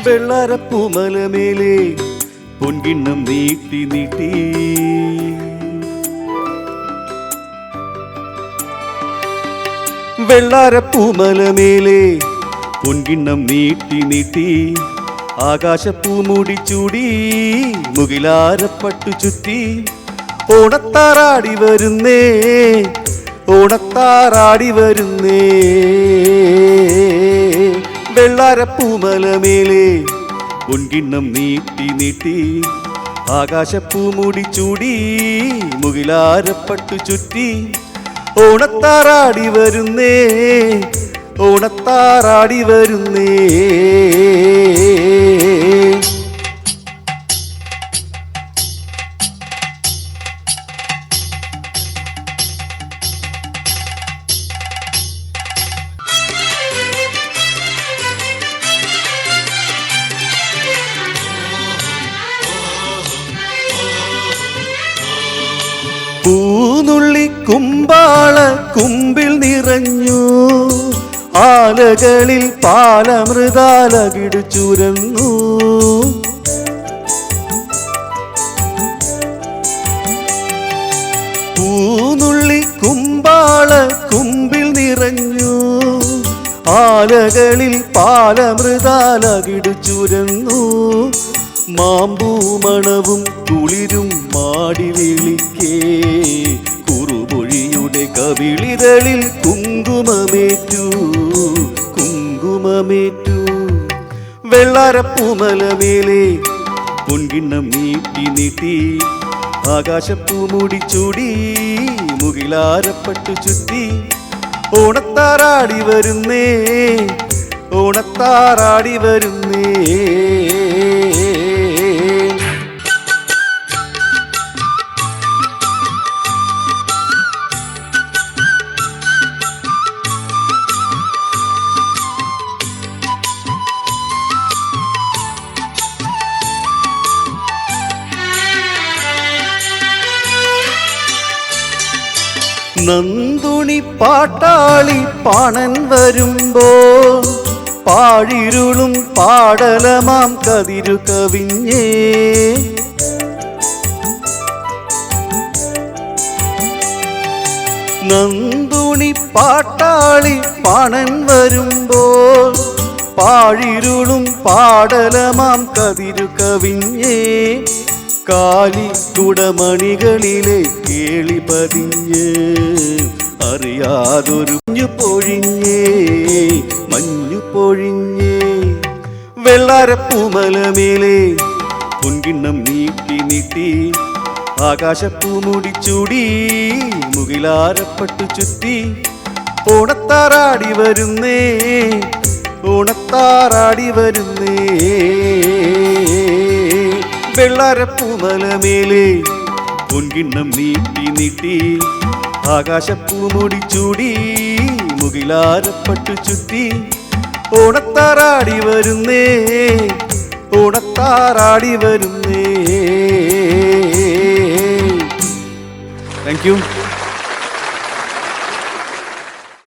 വെള്ളാരപ്പൂമലമേലെ പൊൻകിണ്ണം നീട്ടി നീട്ടി വെള്ളാരപ്പൂമലമേലെ പൊൻകിണ്ണം നീട്ടി നീട്ടി ആകാശപ്പൂമുടി ചൂടി മുകിലാരപ്പട്ടു ചുറ്റി ഓണത്താറാടി വരുന്നേ ഓണത്താറാടി വരുന്നേ വെള്ളാരപ്പൂമലമേലെ പൊൻകിണ്ണം നീട്ടി നീട്ടി ആകാശപ്പൂമുടി ചൂടി മുകിലാരപ്പട്ടു ചുറ്റി ഓണത്താറാടി വരുന്നേ ഓണത്താറാടി വരുന്നേ പൂനുള്ളി കുമ്പാള കുമ്പിൽ നിറഞ്ഞു ആലകളിൽ പാലമൃതാലകിടു ചുരന്നു പൂനുള്ളി കുമ്പാള കുമ്പിൽ നിറഞ്ഞു ആലകളിൽ പാലമൃതാലകിടു ചുരന്നു മാമ്പൂമണവും കുളിരും മാടി വിളിക്കേ കുറുമൊഴിയുടെ കവിളിതളിൽ കുങ്കുമമേറ്റു കുങ്കുമമേറ്റു വെള്ളാരപ്പൂമലമേലെ പൊൻകിണ്ണം നീട്ടി നീട്ടി ആകാശപ്പൂമുടി ചൂടി മുകിലാരപ്പട്ടു ചുറ്റി ഓണത്താറാടി വരുന്നേ ഓണത്താറാടി വരുന്നേ നന്ദുണി പാട്ടാളി പാണൻ വരുമ്പോ പാഴിരുളും പാടലമാം കതിരു കവിഞ്ഞേ നന്ദുണി പാട്ടാളി പാണൻ വരുമ്പോ പാഴിരുളും പാടലമാം കതിരു കവിഞ്ഞേ കാലി കുടമണികളിലെ കേളി പതിഞ്ഞ് അറിയാതൊരു പൊഴിഞ്ഞേ മഞ്ഞു പൊഴിഞ്ഞേ വെള്ളാരപ്പൂമലമേലെ പൊൻകിണ്ണം നീട്ടി നീട്ടി ആകാശപ്പൂമുടി ചൂടി മുകിലാരപ്പട്ടു ചുറ്റി ഓണത്താറാടി വരുന്നേ ഓണത്താറാടി വരുന്നേ വെള്ളാരപ്പൂമലമേലെ പൊൻകിണ്ണം നീട്ടി നീട്ടി ആകാശപ്പൂമുടി ചൂടി മുകിലാരപ്പട്ടു ചുറ്റി ഓണത്താറാടി വരുന്നേ ഓണത്താറാടി വരുന്നേ. Thank you.